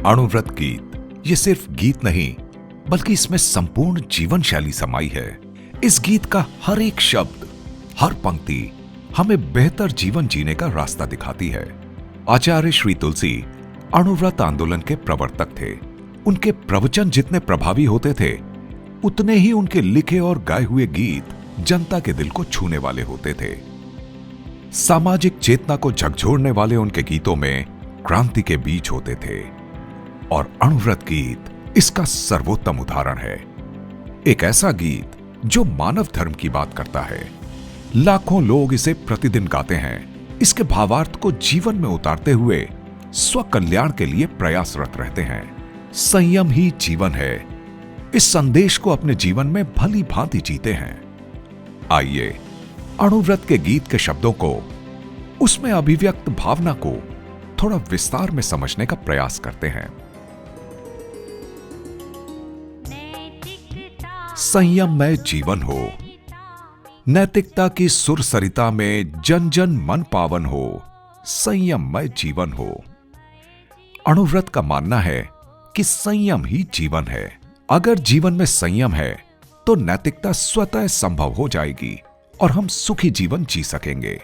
अणुव्रत गीत ये सिर्फ गीत नहीं बल्कि इसमें संपूर्ण जीवन शैली समाई है। इस गीत का हर एक शब्द, हर पंक्ति हमें बेहतर जीवन जीने का रास्ता दिखाती है। आचार्य श्री तुलसी अणुव्रत आंदोलन के प्रवर्तक थे। उनके प्रवचन जितने प्रभावी होते थे, उतने ही उनके लिखे और गाए हुए गीत जनता के दिल को छूने वाले होते थे। सामाजिक चेतना को झकझोरने वाले उनके गीतों में क्रांति के बीज होते थे और अणुव्रत गीत इसका सर्वोत्तम उदाहरण है। एक ऐसा गीत जो मानव धर्म की बात करता है। लाखों लोग इसे प्रतिदिन गाते हैं। इसके भावार्थ को जीवन में उतारते हुए स्व कल्याण के लिए प्रयासरत रहते हैं। संयम ही जीवन है, इस संदेश को अपने जीवन में भली भांति जीते हैं। आइए अणुव्रत के गीत के शब्दों को, उसमें अभिव्यक्त भावना को थोड़ा विस्तार में समझने का प्रयास करते हैं। संयम में जीवन हो, नैतिकता की सुर सरिता में जन जन मन पावन हो, संयम में जीवन हो। अणुव्रत का मानना है कि संयम ही जीवन है। अगर जीवन में संयम है तो नैतिकता स्वतः संभव हो जाएगी और हम सुखी जीवन जी सकेंगे।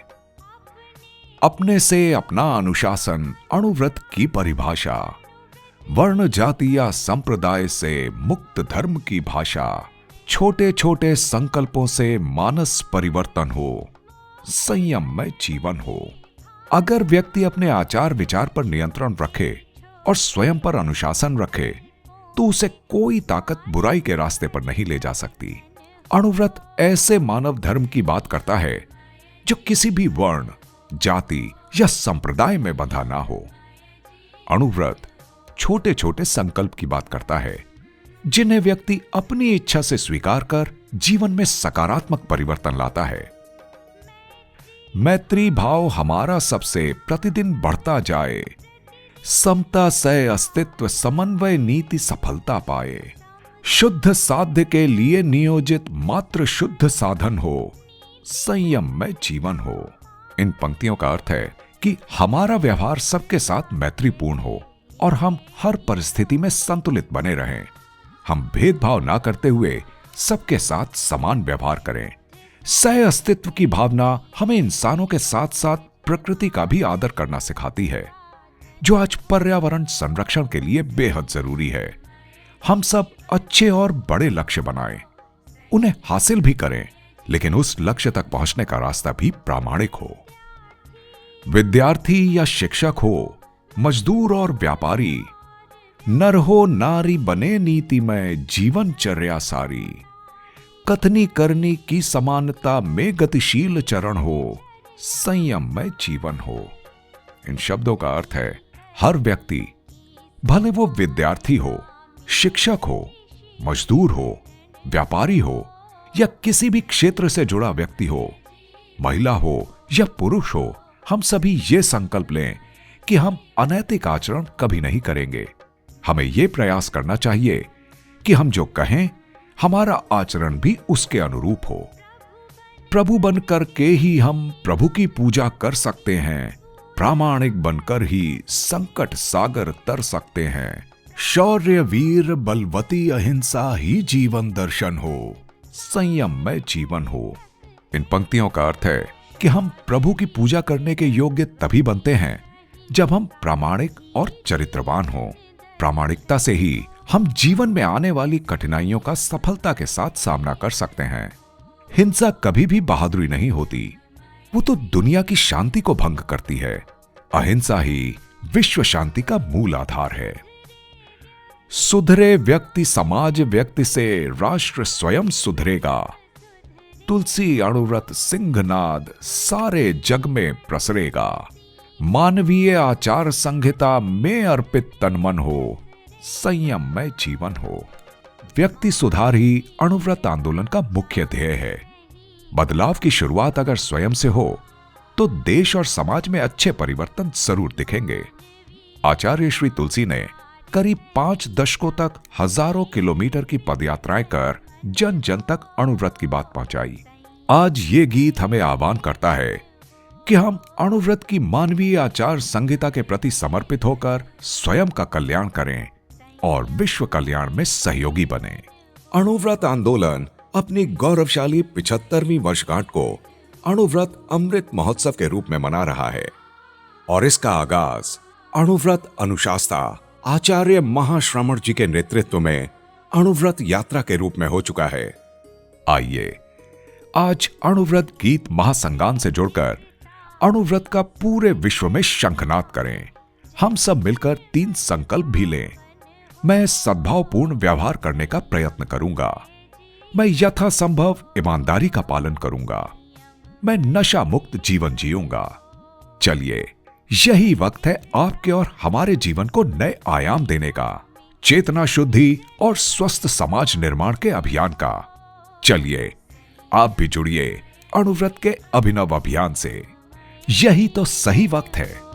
अपने से अपना अनुशासन अणुव्रत की परिभाषा, वर्ण जाति या संप्रदाय से मुक्त धर्म की भाषा, छोटे छोटे संकल्पों से मानस परिवर्तन हो, संयम में जीवन हो। अगर व्यक्ति अपने आचार विचार पर नियंत्रण रखे और स्वयं पर अनुशासन रखे तो उसे कोई ताकत बुराई के रास्ते पर नहीं ले जा सकती। अणुव्रत ऐसे मानव धर्म की बात करता है जो किसी भी वर्ण, जाति या संप्रदाय में बंधा ना हो। अणुव्रत छोटे छोटे संकल्प की बात करता है जिन्हें व्यक्ति अपनी इच्छा से स्वीकार कर जीवन में सकारात्मक परिवर्तन लाता है। मैत्री भाव हमारा सबसे प्रतिदिन बढ़ता जाए, समता से अस्तित्व समन्वय नीति सफलता पाए, शुद्ध साध्य के लिए नियोजित मात्र शुद्ध साधन हो, संयम में जीवन हो। इन पंक्तियों का अर्थ है कि हमारा व्यवहार सबके साथ मैत्रीपूर्ण हो और हम हर परिस्थिति में संतुलित बने रहें। हम भेदभाव ना करते हुए सबके साथ समान व्यवहार करें। सह अस्तित्व की भावना हमें इंसानों के साथ साथ प्रकृति का भी आदर करना सिखाती है, जो आज पर्यावरण संरक्षण के लिए बेहद जरूरी है। हम सब अच्छे और बड़े लक्ष्य बनाएं, उन्हें हासिल भी करें, लेकिन उस लक्ष्य तक पहुंचने का रास्ता भी प्रामाणिक हो। विद्यार्थी या शिक्षक हो, मजदूर और व्यापारी, नर हो नारी बने नीति में जीवनचर्या सारी, कथनी करनी की समानता में गतिशील चरण हो, संयम में जीवन हो। इन शब्दों का अर्थ है हर व्यक्ति, भले वो विद्यार्थी हो, शिक्षक हो, मजदूर हो, व्यापारी हो या किसी भी क्षेत्र से जुड़ा व्यक्ति हो, महिला हो या पुरुष हो, हम सभी ये संकल्प लें कि हम अनैतिक आचरण कभी नहीं करेंगे। हमें यह प्रयास करना चाहिए कि हम जो कहें हमारा आचरण भी उसके अनुरूप हो। प्रभु बनकर के ही हम प्रभु की पूजा कर सकते हैं, प्रामाणिक बनकर ही संकट सागर तर सकते हैं। शौर्य वीर बलवती अहिंसा ही जीवन दर्शन हो, संयम में जीवन हो। इन पंक्तियों का अर्थ है कि हम प्रभु की पूजा करने के योग्य तभी बनते हैं जब हम प्रामाणिक और चरित्रवान हों। प्रामाणिकता से ही हम जीवन में आने वाली कठिनाइयों का सफलता के साथ सामना कर सकते हैं। हिंसा कभी भी बहादुरी नहीं होती, वो तो दुनिया की शांति को भंग करती है। अहिंसा ही विश्व शांति का मूल आधार है। सुधरे व्यक्ति समाज व्यक्ति से राष्ट्र स्वयं सुधरेगा, तुलसी अणुव्रत सिंहनाद सारे जग में प्रसरेगा। मानवीय आचार संहिता में अर्पित तन मन हो, संयम में जीवन हो। व्यक्ति सुधार ही अणुव्रत आंदोलन का मुख्य ध्येय है। बदलाव की शुरुआत अगर स्वयं से हो तो देश और समाज में अच्छे परिवर्तन जरूर दिखेंगे। आचार्य श्री तुलसी ने करीब 5 दशकों तक हजारों किलोमीटर की पदयात्राएं कर जन जन तक अणुव्रत की बात पहुंचाई। आज ये गीत हमें आह्वान करता है कि हम अणुव्रत की मानवीय आचार संहिता के प्रति समर्पित होकर स्वयं का कल्याण करें और विश्व कल्याण में सहयोगी बने। अणुव्रत आंदोलन अपनी गौरवशाली 75वीं वर्षगांठ को अणुव्रत अमृत महोत्सव के रूप में मना रहा है और इसका आगाज अणुव्रत अनुशास्ता आचार्य महाश्रमण जी के नेतृत्व में अणुव्रत यात्रा के रूप में हो चुका है। आइए आज अणुव्रत गीत महासंगान से जुड़कर अणुव्रत का पूरे विश्व में शंखनाद करें। हम सब मिलकर 3 संकल्प भी लें। मैं सद्भावपूर्ण व्यवहार करने का प्रयत्न करूंगा। मैं यथासंभव ईमानदारी का पालन करूंगा। मैं नशा मुक्त जीवन जीऊंगा। चलिए, यही वक्त है आपके और हमारे जीवन को नए आयाम देने का, चेतना शुद्धि और स्वस्थ समाज निर्माण के अभियान का। चलिए, आप भी जुड़िए अणुव्रत के अभिनव अभियान से। यही तो सही वक्त है।